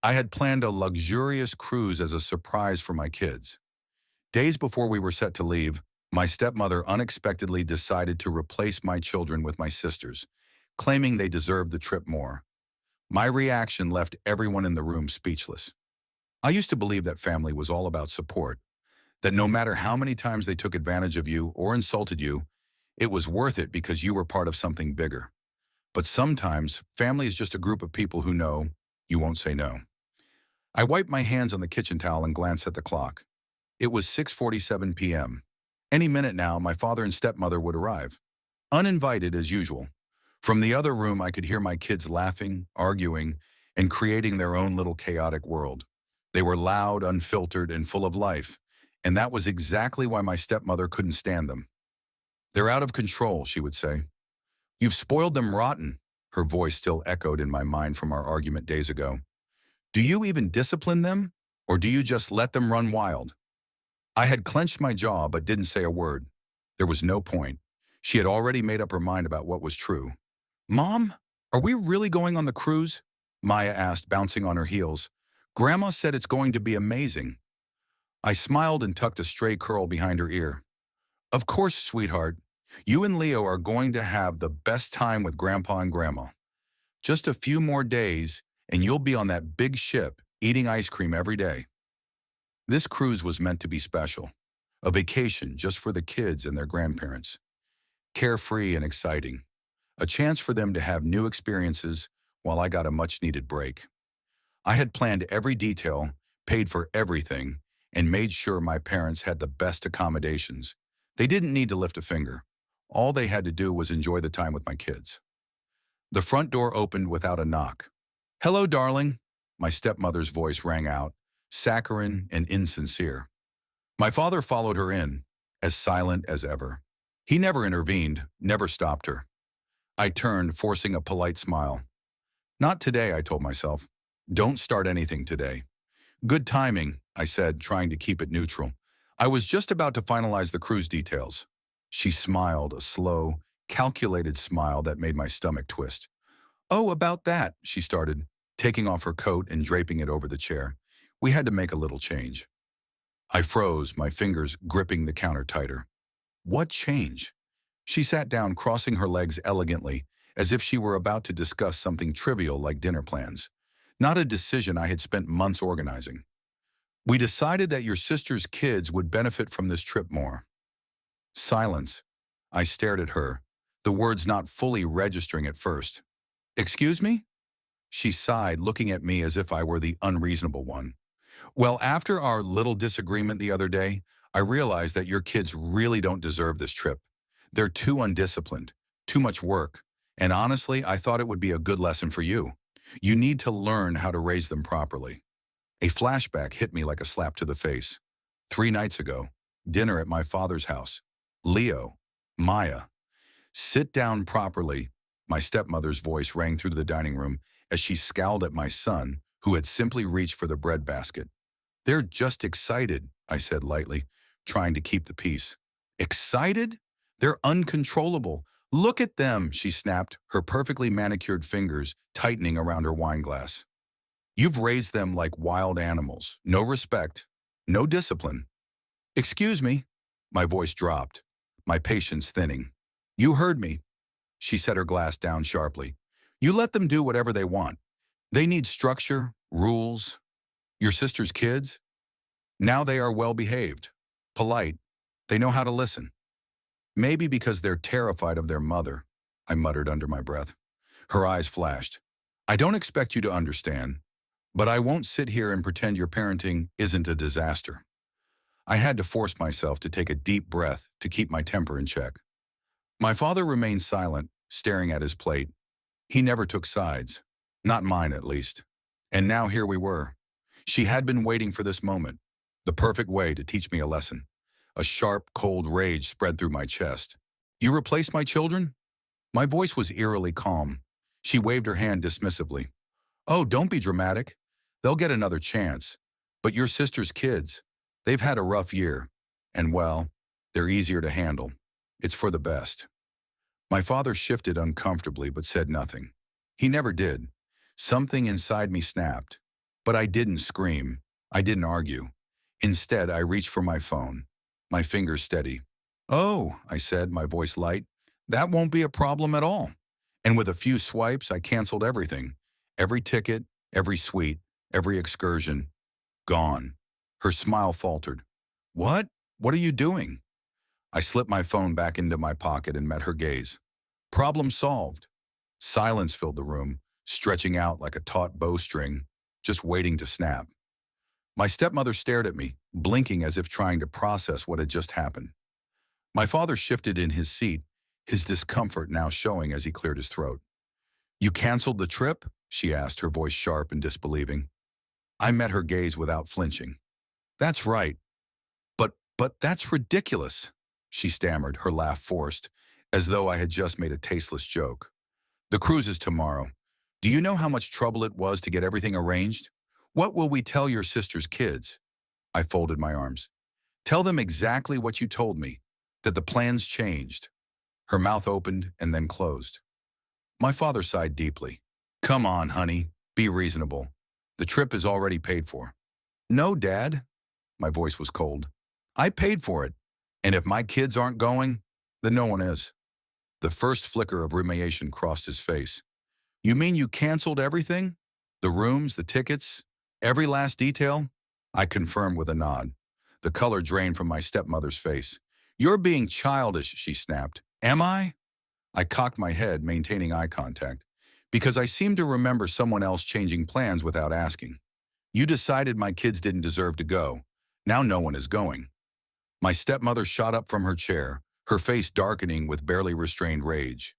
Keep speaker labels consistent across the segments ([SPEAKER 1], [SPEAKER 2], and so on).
[SPEAKER 1] I had planned a luxurious cruise as a surprise for my kids. Days before we were set to leave, my stepmother unexpectedly decided to replace my children with my sisters, claiming they deserved the trip more. My reaction left everyone in the room speechless. I used to believe that family was all about support, that no matter how many times they took advantage of you or insulted you, it was worth it because you were part of something bigger. But sometimes, family is just a group of people who know you won't say no. I wiped my hands on the kitchen towel and glanced at the clock. It was 6:47 p.m. Any minute now, my father and stepmother would arrive. Uninvited as usual. From the other room, I could hear my kids laughing, arguing, and creating their own little chaotic world. They were loud, unfiltered, and full of life, and that was exactly why my stepmother couldn't stand them. "They're out of control," she would say. "You've spoiled them rotten." Her voice still echoed in my mind from our argument days ago. "Do you even discipline them, or do you just let them run wild?" I had clenched my jaw but didn't say a word. There was no point. She had already made up her mind about what was true. "Mom, are we really going on the cruise?" Maya asked, bouncing on her heels. "Grandma said it's going to be amazing." I smiled and tucked a stray curl behind her ear. "Of course, sweetheart. You and Leo are going to have the best time with Grandpa and Grandma. Just a few more days, and you'll be on that big ship, eating ice cream every day." This cruise was meant to be special. A vacation just for the kids and their grandparents. Carefree and exciting. A chance for them to have new experiences while I got a much-needed break. I had planned every detail, paid for everything, and made sure my parents had the best accommodations. They didn't need to lift a finger. All they had to do was enjoy the time with my kids. The front door opened without a knock. "Hello, darling," my stepmother's voice rang out, saccharine and insincere. My father followed her in, as silent as ever. He never intervened, never stopped her. I turned, forcing a polite smile. "Not today," I told myself. "Don't start anything today." "Good timing," I said, trying to keep it neutral. "I was just about to finalize the cruise details." She smiled, a slow, calculated smile that made my stomach twist. "Oh, about that," she started, taking off her coat and draping it over the chair. "We had to make a little change." I froze, my fingers gripping the counter tighter. What change? She sat down, crossing her legs elegantly, as if she were about to discuss something trivial like dinner plans. Not a decision I had spent months organizing. "We decided that your sister's kids would benefit from this trip more." Silence. I stared at her, the words not fully registering at first. "Excuse me?" She sighed, looking at me as if I were the unreasonable one. "Well, after our little disagreement the other day, I realized that your kids really don't deserve this trip. They're too undisciplined, too much work, and honestly, I thought it would be a good lesson for you. You need to learn how to raise them properly." A flashback hit me like a slap to the face. 3 nights ago, dinner at my father's house. Leo, Maya. "Sit down properly," my stepmother's voice rang through the dining room as she scowled at my son, who had simply reached for the bread basket. "They're just excited," I said lightly, trying to keep the peace. "Excited? They're uncontrollable. Look at them," she snapped, her perfectly manicured fingers tightening around her wine glass. "You've raised them like wild animals. No respect, no discipline." "Excuse me." My voice dropped, my patience thinning. "You heard me." She set her glass down sharply. "You let them do whatever they want. They need structure, rules. Your sister's kids? Now they are well behaved, polite. They know how to listen." "Maybe because they're terrified of their mother," I muttered under my breath. Her eyes flashed. "I don't expect you to understand, but I won't sit here and pretend your parenting isn't a disaster." I had to force myself to take a deep breath to keep my temper in check. My father remained silent, staring at his plate. He never took sides. Not mine, at least. And now here we were. She had been waiting for this moment, the perfect way to teach me a lesson. A sharp, cold rage spread through my chest. "You replaced my children?" My voice was eerily calm. She waved her hand dismissively. "Oh, don't be dramatic. They'll get another chance. But your sister's kids, they've had a rough year. And well, they're easier to handle. It's for the best." My father shifted uncomfortably but said nothing. He never did. Something inside me snapped. But I didn't scream. I didn't argue. Instead, I reached for my phone, my fingers steady. "Oh," I said, my voice light, "that won't be a problem at all." And with a few swipes, I canceled everything. Every ticket, every suite, every excursion. Gone. Her smile faltered. "What? What are you doing?" I slipped my phone back into my pocket and met her gaze. Problem solved. Silence filled the room, stretching out like a taut bowstring, just waiting to snap. My stepmother stared at me, blinking as if trying to process what had just happened. My father shifted in his seat, his discomfort now showing as he cleared his throat. "You canceled the trip?" she asked, her voice sharp and disbelieving. I met her gaze without flinching. "That's right. But that's ridiculous," she stammered, her laugh forced, as though I had just made a tasteless joke. "The cruise is tomorrow. Do you know how much trouble it was to get everything arranged? What will we tell your sister's kids?" I folded my arms. "Tell them exactly what you told me, that the plans changed." Her mouth opened and then closed. My father sighed deeply. "Come on, honey, be reasonable. The trip is already paid for." "No, Dad." My voice was cold. "I paid for it, and if my kids aren't going, then no one is." The first flicker of rumination crossed his face. "You mean you canceled everything? The rooms, the tickets, every last detail?" I confirmed with a nod. The color drained from my stepmother's face. "You're being childish," she snapped. "Am I?" I cocked my head, maintaining eye contact, because I seemed to remember someone else changing plans without asking. "You decided my kids didn't deserve to go. Now no one is going." My stepmother shot up from her chair, her face darkening with barely restrained rage.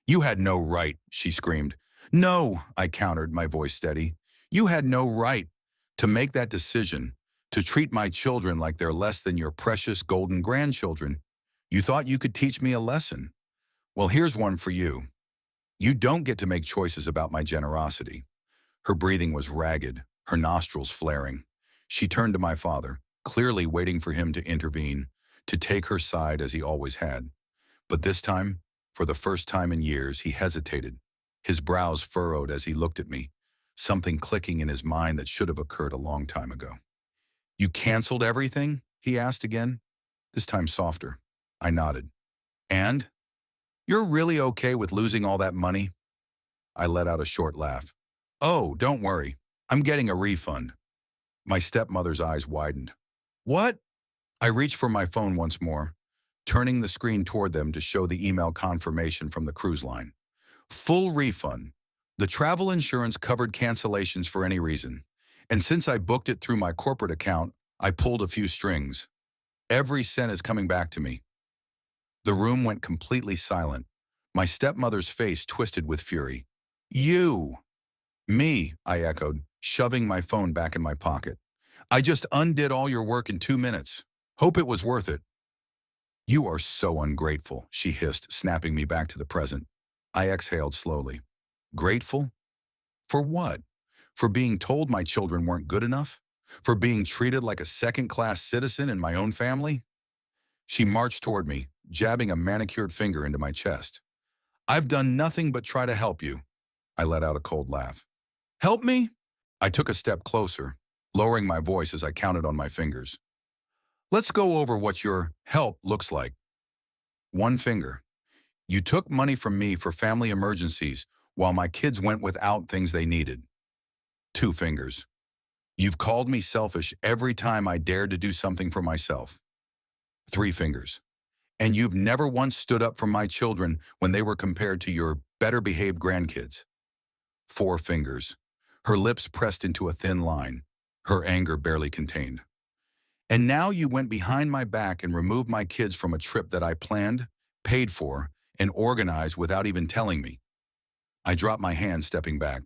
[SPEAKER 1] "You had no right," she screamed. "No," I countered, my voice steady. "You had no right to make that decision, to treat my children like they're less than your precious golden grandchildren. You thought you could teach me a lesson. Well, here's one for you. You don't get to make choices about my generosity." Her breathing was ragged, her nostrils flaring. She turned to my father, clearly waiting for him to intervene, to take her side as he always had. But this time, for the first time in years, he hesitated, his brows furrowed as he looked at me, something clicking in his mind that should have occurred a long time ago. "You canceled everything?" he asked again, this time softer. I nodded. "And? You're really okay with losing all that money?" I let out a short laugh. "Oh, don't worry. I'm getting a refund." My stepmother's eyes widened. "What?" I reached for my phone once more, turning the screen toward them to show the email confirmation from the cruise line. "Full refund. The travel insurance covered cancellations for any reason. And since I booked it through my corporate account, I pulled a few strings. Every cent is coming back to me." The room went completely silent. My stepmother's face twisted with fury. "You!" "Me," I echoed, shoving my phone back in my pocket. "I just undid all your work in 2 minutes. Hope it was worth it." "You are so ungrateful," she hissed, snapping me back to the present. I exhaled slowly. Grateful? For what? For being told my children weren't good enough? For being treated like a second-class citizen in my own family? She marched toward me, jabbing a manicured finger into my chest. "I've done nothing but try to help you." I let out a cold laugh. "Help me?" I took a step closer, lowering my voice as I counted on my fingers. "Let's go over what your help looks like." One finger. "You took money from me for family emergencies while my kids went without things they needed." Two fingers. "You've called me selfish every time I dared to do something for myself." Three fingers. "And you've never once stood up for my children when they were compared to your better-behaved grandkids." Four fingers. Her lips pressed into a thin line, her anger barely contained. "And now you went behind my back and removed my kids from a trip that I planned, paid for, and organized without even telling me." I dropped my hand, stepping back.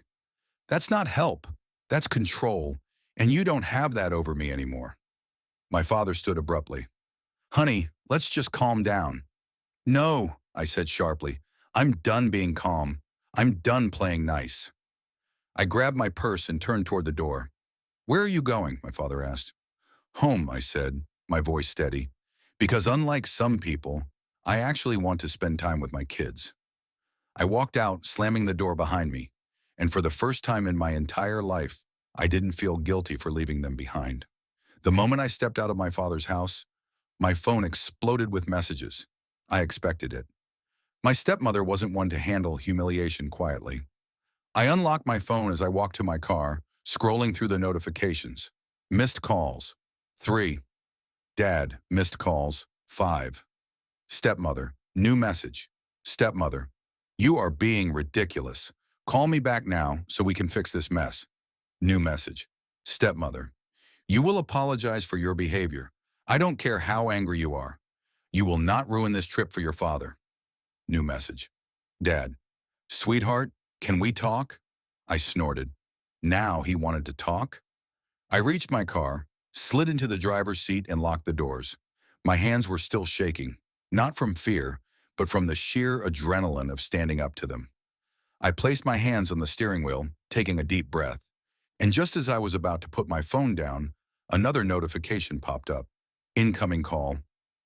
[SPEAKER 1] "That's not help. That's control, and you don't have that over me anymore." My father stood abruptly. "Honey, let's just calm down." "No," I said sharply. "I'm done being calm. I'm done playing nice." I grabbed my purse and turned toward the door. "Where are you going?" my father asked. "Home," I said, my voice steady, "because unlike some people, I actually want to spend time with my kids." I walked out, slamming the door behind me, and for the first time in my entire life, I didn't feel guilty for leaving them behind. The moment I stepped out of my father's house, my phone exploded with messages. I expected it. My stepmother wasn't one to handle humiliation quietly. I unlocked my phone as I walked to my car, scrolling through the notifications. Missed calls. 3. Dad, missed calls. 5. Stepmother, new message. Stepmother, you are being ridiculous. Call me back now so we can fix this mess. New message. Stepmother, you will apologize for your behavior. I don't care how angry you are. You will not ruin this trip for your father. New message. Dad, sweetheart, can we talk? I snorted. Now he wanted to talk? I reached my car, slid into the driver's seat and locked the doors. My hands were still shaking, not from fear, but from the sheer adrenaline of standing up to them. I placed my hands on the steering wheel, taking a deep breath. And just as I was about to put my phone down, another notification popped up. Incoming call.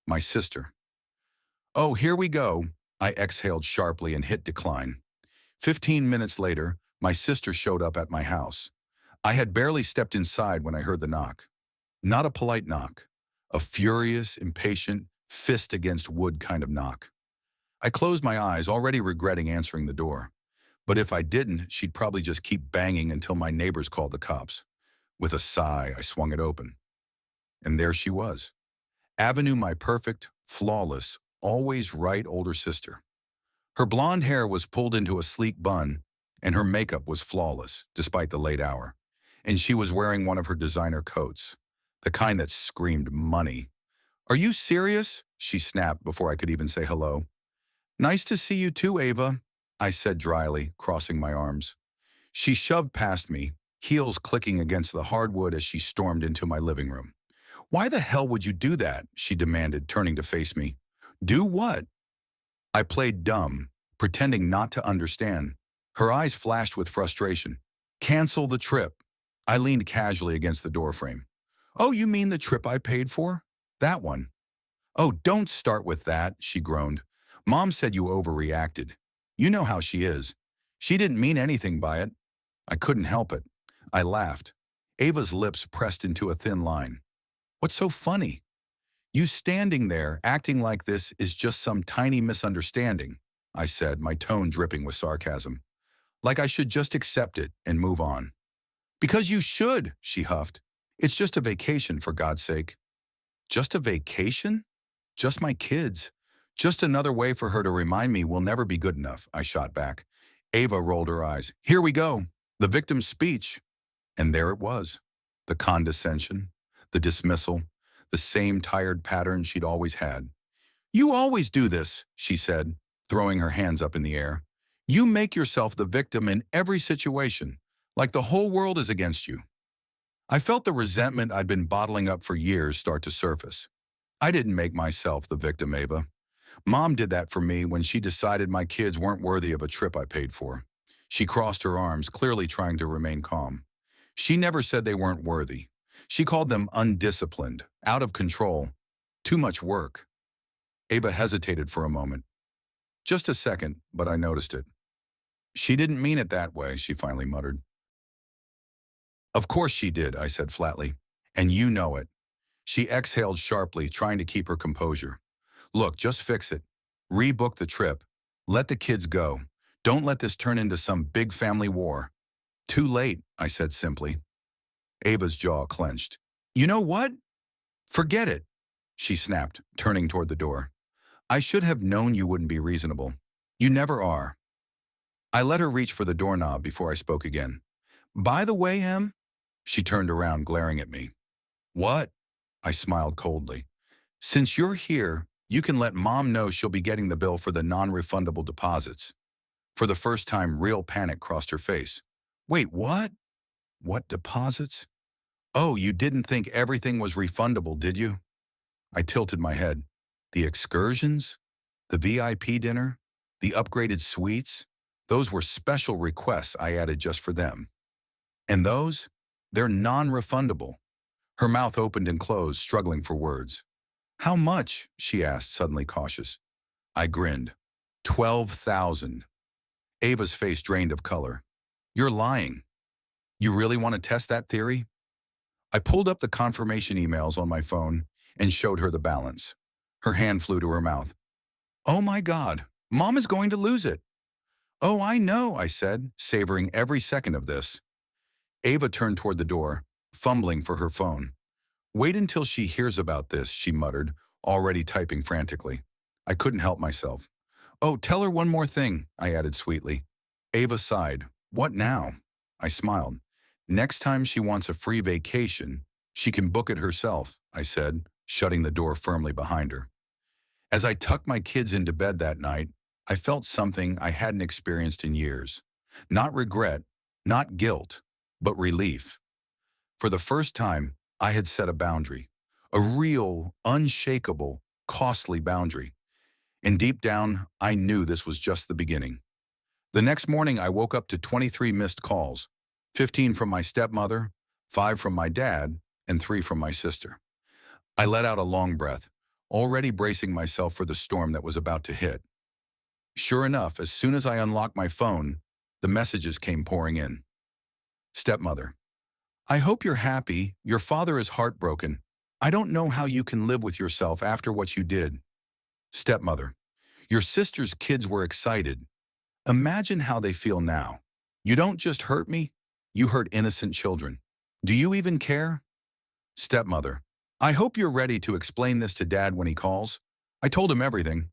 [SPEAKER 1] My sister. Oh, here we go. I exhaled sharply and hit decline. 15 minutes later, my sister showed up at my house. I had barely stepped inside when I heard the knock. Not a polite knock. A furious, impatient, fist against wood kind of knock. I closed my eyes, already regretting answering the door. But if I didn't, she'd probably just keep banging until my neighbors called the cops. With a sigh, I swung it open. And there she was. Avenue, my perfect, flawless, always right older sister. Her blonde hair was pulled into a sleek bun, and her makeup was flawless, despite the late hour. And she was wearing one of her designer coats, the kind that screamed money. Are you serious? She snapped before I could even say hello. Nice to see you too, Ava, I said dryly, crossing my arms. She shoved past me, heels clicking against the hardwood as she stormed into my living room. Why the hell would you do that? She demanded, turning to face me. Do what? I played dumb, pretending not to understand. Her eyes flashed with frustration. Cancel the trip. I leaned casually against the doorframe. Oh, you mean the trip I paid for? That one. Oh, don't start with that, she groaned. Mom said you overreacted. You know how she is. She didn't mean anything by it. I couldn't help it. I laughed. Ava's lips pressed into a thin line. What's so funny? You standing there, acting like this is just some tiny misunderstanding, I said, my tone dripping with sarcasm. Like I should just accept it and move on. Because you should, she huffed. It's just a vacation, for God's sake. Just a vacation? Just my kids. Just another way for her to remind me we'll never be good enough, I shot back. Ava rolled her eyes. Here we go. The victim's speech. And there it was. The condescension, the dismissal, the same tired pattern she'd always had. You always do this, she said, throwing her hands up in the air. You make yourself the victim in every situation, like the whole world is against you. I felt the resentment I'd been bottling up for years start to surface. I didn't make myself the victim, Ava. Mom did that for me when she decided my kids weren't worthy of a trip I paid for. She crossed her arms, clearly trying to remain calm. She never said they weren't worthy. She called them undisciplined, out of control, too much work. Ava hesitated for a moment. Just a second, but I noticed it. She didn't mean it that way, she finally muttered. Of course she did, I said flatly. And you know it. She exhaled sharply, trying to keep her composure. Look, just fix it. Rebook the trip. Let the kids go. Don't let this turn into some big family war. Too late, I said simply. Ava's jaw clenched. You know what? Forget it, she snapped, turning toward the door. I should have known you wouldn't be reasonable. You never are. I let her reach for the doorknob before I spoke again. By the way, Em? She turned around, glaring at me. What? I smiled coldly. Since you're here, you can let Mom know she'll be getting the bill for the non-refundable deposits. For the first time, real panic crossed her face. Wait, what? What deposits? Oh, you didn't think everything was refundable, did you? I tilted my head. The excursions? The VIP dinner? The upgraded suites? Those were special requests I added just for them. And those? They're non-refundable. Her mouth opened and closed, struggling for words. How much? She asked, suddenly cautious. I grinned. 12,000. Ava's face drained of color. You're lying. You really want to test that theory? I pulled up the confirmation emails on my phone and showed her the balance. Her hand flew to her mouth. Oh my God, Mom is going to lose it. Oh, I know, I said, savoring every second of this. Ava turned toward the door, fumbling for her phone. Wait until she hears about this, she muttered, already typing frantically. I couldn't help myself. Oh, tell her one more thing, I added sweetly. Ava sighed. What now? I smiled. Next time she wants a free vacation, she can book it herself, I said, shutting the door firmly behind her. As I tucked my kids into bed that night, I felt something I hadn't experienced in years. Not regret, not guilt, but relief. For the first time, I had set a boundary. A real, unshakable, costly boundary. And deep down, I knew this was just the beginning. The next morning, I woke up to 23 missed calls, 15 from my stepmother, 5 from my dad, and 3 from my sister. I let out a long breath, already bracing myself for the storm that was about to hit. Sure enough, as soon as I unlocked my phone, the messages came pouring in. Stepmother, I hope you're happy. Your father is heartbroken. I don't know how you can live with yourself after what you did. Stepmother, your sister's kids were excited. Imagine how they feel now. You don't just hurt me, you hurt innocent children. Do you even care? Stepmother, I hope you're ready to explain this to Dad when he calls. I told him everything.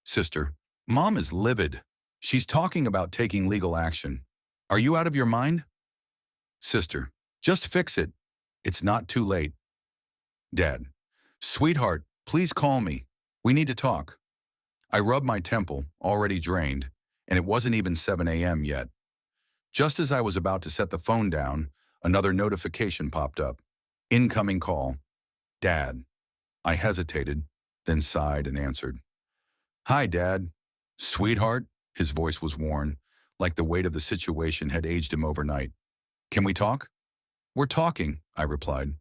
[SPEAKER 1] Sister, Mom is livid. She's talking about taking legal action. Are you out of your mind? Sister, just fix it. It's not too late. Dad, sweetheart, please call me. We need to talk. I rubbed my temple, already drained, and it wasn't even 7 a.m. yet. Just as I was about to set the phone down, another notification popped up. Incoming call. Dad. I hesitated, then sighed and answered. Hi, Dad. Sweetheart, his voice was worn, like the weight of the situation had aged him overnight. Can we talk? We're talking, I replied.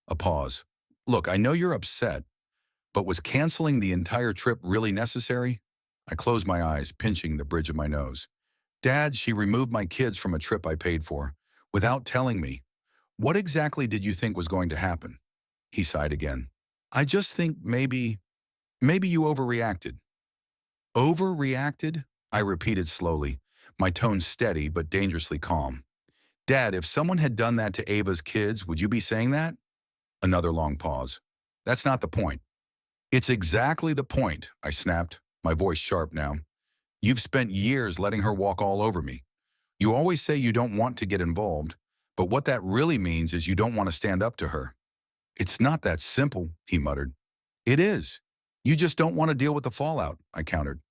[SPEAKER 1] A pause. Look, I know you're upset, but was canceling the entire trip really necessary? I closed my eyes, pinching the bridge of my nose. Dad, she removed my kids from a trip I paid for, without telling me. What exactly did you think was going to happen? He sighed again. I just think maybe you overreacted. Overreacted? I repeated slowly, my tone steady but dangerously calm. Dad, if someone had done that to Ava's kids, would you be saying that? Another long pause. That's not the point. It's exactly the point, I snapped, my voice sharp now. You've spent years letting her walk all over me. You always say you don't want to get involved, but what that really means is you don't want to stand up to her. It's not that simple, he muttered. It is. You just don't want to deal with the fallout, I countered.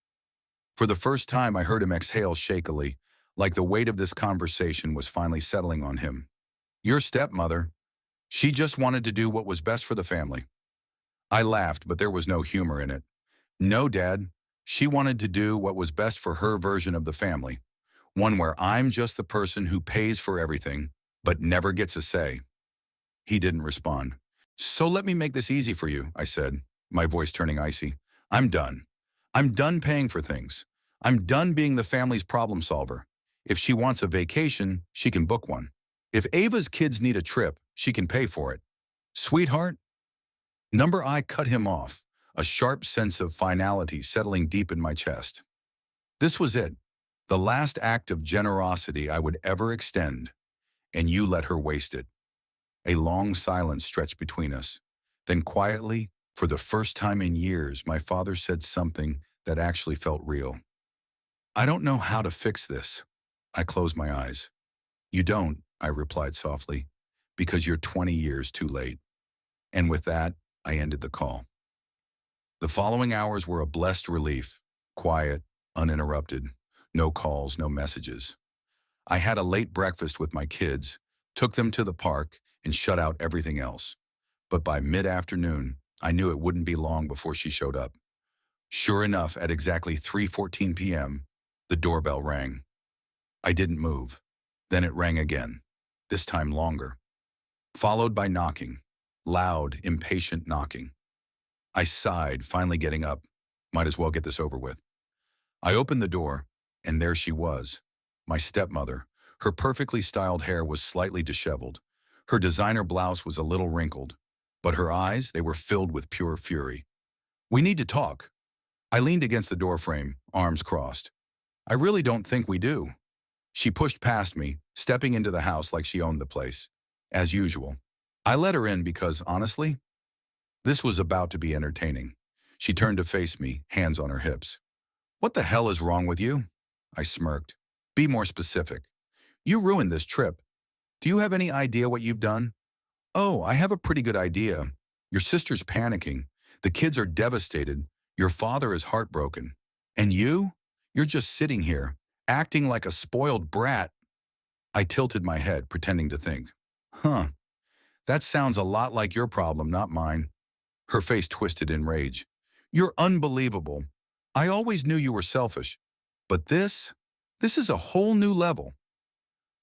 [SPEAKER 1] For the first time, I heard him exhale shakily, like the weight of this conversation was finally settling on him. Your stepmother. She just wanted to do what was best for the family. I laughed, but there was no humor in it. No, Dad. She wanted to do what was best for her version of the family. One where I'm just the person who pays for everything, but never gets a say. He didn't respond. So let me make this easy for you, I said, my voice turning icy. I'm done. I'm done paying for things. I'm done being the family's problem solver. If she wants a vacation, she can book one. If Ava's kids need a trip, she can pay for it. Sweetheart? Number I cut him off, a sharp sense of finality settling deep in my chest. This was it, the last act of generosity I would ever extend, and you let her waste it. A long silence stretched between us. Then quietly, for the first time in years, my father said something that actually felt real. I don't know how to fix this. I closed my eyes. You don't, I replied softly, because you're 20 years too late. And with that, I ended the call. The following hours were a blessed relief, quiet, uninterrupted, no calls, no messages. I had a late breakfast with my kids, took them to the park, and shut out everything else. But by mid-afternoon, I knew it wouldn't be long before she showed up. Sure enough, at exactly 3:14 p.m., the doorbell rang. I didn't move. Then it rang again, this time longer, followed by knocking, loud, impatient knocking. I sighed, finally getting up. Might as well get this over with. I opened the door, and there she was, my stepmother, Her perfectly styled hair was slightly disheveled. Her designer blouse was a little wrinkled. But her eyes, they were filled with pure fury. "We need to talk." I leaned against the doorframe, arms crossed. "I really don't think we do." She pushed past me, stepping into the house like she owned the place. As usual. I let her in because, honestly, this was about to be entertaining. She turned to face me, hands on her hips. "What the hell is wrong with you?" I smirked. "Be more specific." "You ruined this trip. Do you have any idea what you've done?" "Oh, I have a pretty good idea. Your sister's panicking. The kids are devastated. Your father is heartbroken. And you're just sitting here, acting like a spoiled brat." I tilted my head, pretending to think. "Huh, that sounds a lot like your problem, not mine." Her face twisted in rage. "You're unbelievable. I always knew you were selfish. But this is a whole new level."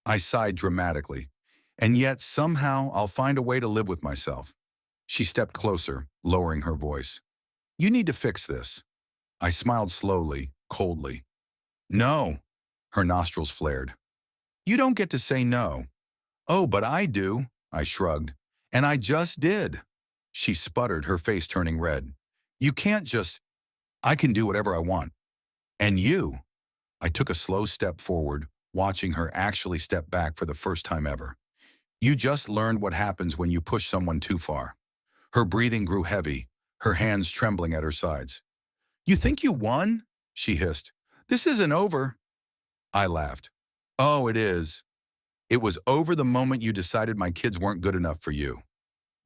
[SPEAKER 1] I sighed dramatically. "And yet, somehow, I'll find a way to live with myself." She stepped closer, lowering her voice. "You need to fix this." I smiled slowly, coldly. "No." Her nostrils flared. "You don't get to say no." "Oh, but I do," I shrugged. "And I just did." She sputtered, her face turning red. "You can't just, I can do whatever I want." "And you?" I took a slow step forward, watching her actually step back for the first time ever. "You just learned what happens when you push someone too far." Her breathing grew heavy, her hands trembling at her sides. "You think you won?" she hissed. "This isn't over." I laughed. "Oh, it is. It was over the moment you decided my kids weren't good enough for you."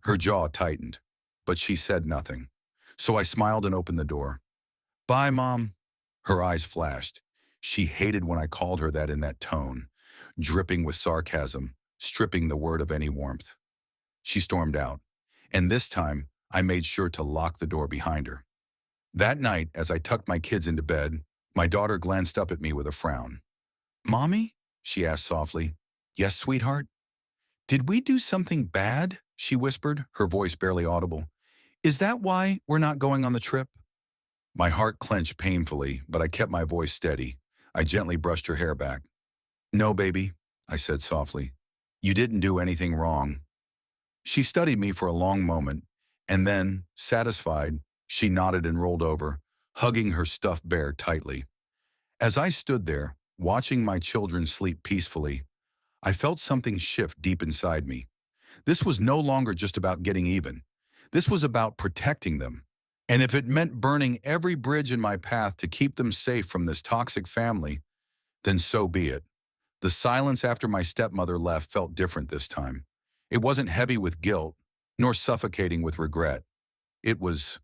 [SPEAKER 1] Her jaw tightened, but she said nothing. So I smiled and opened the door. "Bye, Mom." Her eyes flashed. She hated when I called her that in that tone, dripping with sarcasm, stripping the word of any warmth. She stormed out, and this time I made sure to lock the door behind her. That night, as I tucked my kids into bed, my daughter glanced up at me with a frown. "Mommy?" she asked softly. "Yes, sweetheart?" "Did we do something bad?" she whispered, her voice barely audible. "Is that why we're not going on the trip?" My heart clenched painfully, but I kept my voice steady. I gently brushed her hair back. "No, baby," I said softly. "You didn't do anything wrong." She studied me for a long moment, and then, satisfied, she nodded and rolled over, hugging her stuffed bear tightly. As I stood there, watching my children sleep peacefully, I felt something shift deep inside me. This was no longer just about getting even. This was about protecting them. And if it meant burning every bridge in my path to keep them safe from this toxic family, then so be it. The silence after my stepmother left felt different this time. It wasn't heavy with guilt, nor suffocating with regret. It was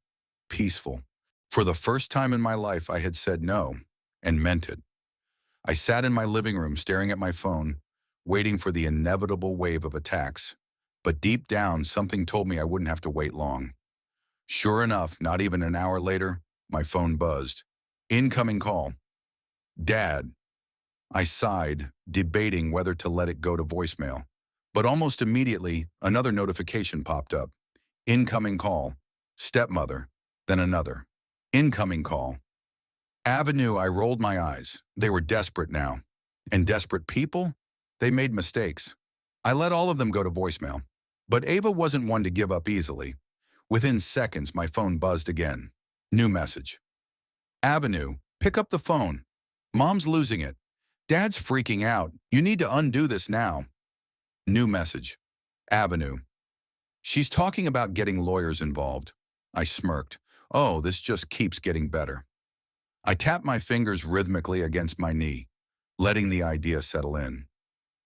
[SPEAKER 1] peaceful. For the first time in my life, I had said no, and meant it. I sat in my living room staring at my phone, waiting for the inevitable wave of attacks. But deep down, something told me I wouldn't have to wait long. Sure enough, not even an hour later, my phone buzzed. Incoming call. "Dad." I sighed, debating whether to let it go to voicemail. But almost immediately, another notification popped up. Incoming call. Stepmother. Then another. Incoming call. Avenue, I rolled my eyes. They were desperate now. And desperate people? They made mistakes. I let all of them go to voicemail. But Ava wasn't one to give up easily. Within seconds, my phone buzzed again. New message. Avenue, pick up the phone. Mom's losing it. Dad's freaking out. You need to undo this now. New message. Avenue. She's talking about getting lawyers involved. I smirked. Oh, this just keeps getting better. I tapped my fingers rhythmically against my knee, letting the idea settle in.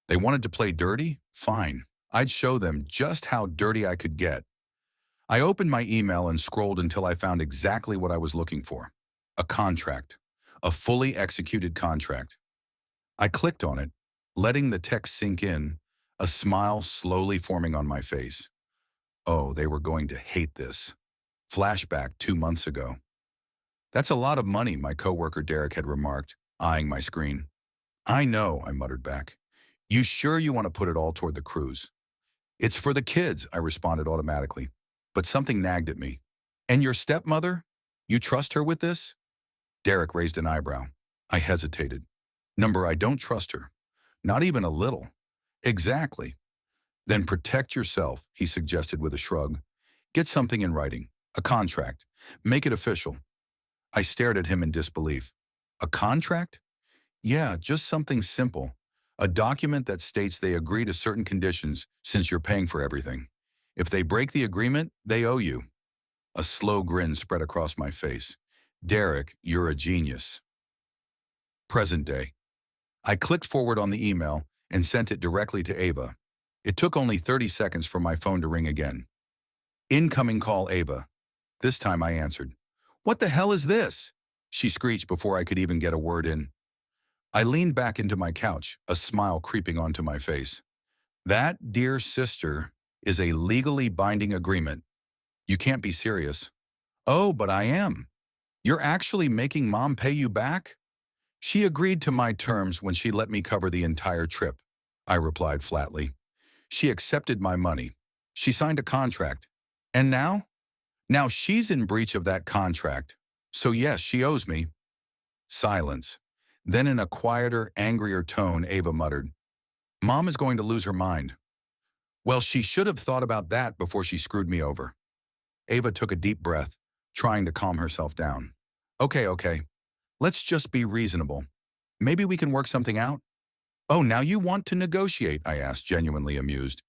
[SPEAKER 1] They wanted to play dirty? Fine. I'd show them just how dirty I could get. I opened my email and scrolled until I found exactly what I was looking for. A contract. A fully executed contract. I clicked on it, letting the text sink in, a smile slowly forming on my face. Oh, they were going to hate this. Flashback 2 months ago. "That's a lot of money," my coworker Derek had remarked, eyeing my screen. "I know," I muttered back. "You sure you want to put it all toward the cruise?" "It's for the kids," I responded automatically. But something nagged at me. "And your stepmother? You trust her with this?" Derek raised an eyebrow. I hesitated. "Number, I don't trust her. Not even a little. Exactly. Then protect yourself, he suggested with a shrug. Get something in writing. A contract. Make it official. I stared at him in disbelief. A contract? Yeah, just something simple. A document that states they agree to certain conditions since you're paying for everything. If they break the agreement, they owe you. A slow grin spread across my face. Derek, you're a genius. Present day. I clicked forward on the email and sent it directly to Ava. It took only 30 seconds for my phone to ring again. Incoming call, Ava. This time I answered. What the hell is this? She screeched before I could even get a word in. I leaned back into my couch, a smile creeping onto my face. That, dear sister, is a legally binding agreement. You can't be serious. Oh, but I am. You're actually making Mom pay you back? She agreed to my terms when she let me cover the entire trip, I replied flatly. She accepted my money. She signed a contract. And now? Now she's in breach of that contract. So yes, she owes me. Silence. Then in a quieter, angrier tone, Ava muttered, Mom is going to lose her mind. Well, she should have thought about that before she screwed me over. Ava took a deep breath, trying to calm herself down. Okay. Let's just be reasonable. Maybe we can work something out? Oh, now you want to negotiate, I asked, genuinely amused.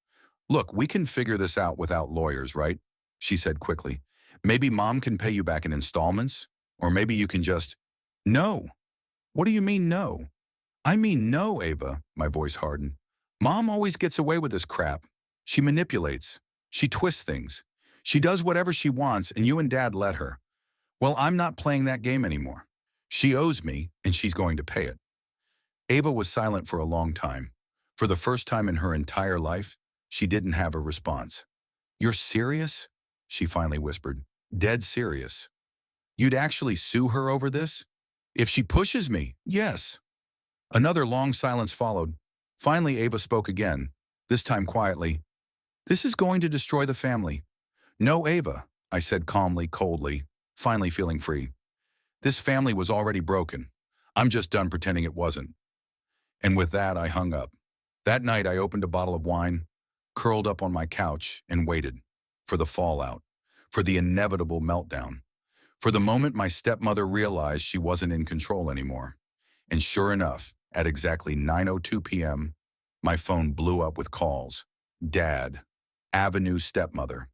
[SPEAKER 1] Look, we can figure this out without lawyers, right? She said quickly. Maybe Mom can pay you back in installments? Or maybe you can just… No. What do you mean no? I mean no, Ava, my voice hardened. Mom always gets away with this crap. She manipulates. She twists things. She does whatever she wants and you and Dad let her. Well, I'm not playing that game anymore. She owes me and she's going to pay it. Ava was silent for a long time. For the first time in her entire life, she didn't have a response. You're serious? She finally whispered. Dead serious. You'd actually sue her over this? If she pushes me, yes. Another long silence followed. Finally, Ava spoke again, this time quietly. This is going to destroy the family. No, Ava, I said calmly, coldly, finally feeling free. This family was already broken. I'm just done pretending it wasn't. And with that, I hung up. That night, I opened a bottle of wine, curled up on my couch, and waited for the fallout, for the inevitable meltdown, for the moment my stepmother realized she wasn't in control anymore. And sure enough, at exactly 9:02 p.m., my phone blew up with calls. Dad, Avenue stepmother.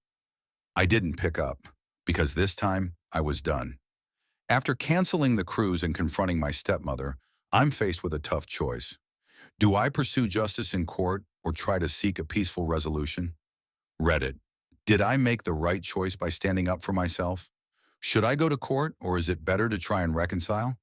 [SPEAKER 1] I didn't pick up, because this time I was done. After canceling the cruise and confronting my stepmother, I'm faced with a tough choice. Do I pursue justice in court or try to seek a peaceful resolution? Reddit. Did I make the right choice by standing up for myself? Should I go to court or is it better to try and reconcile?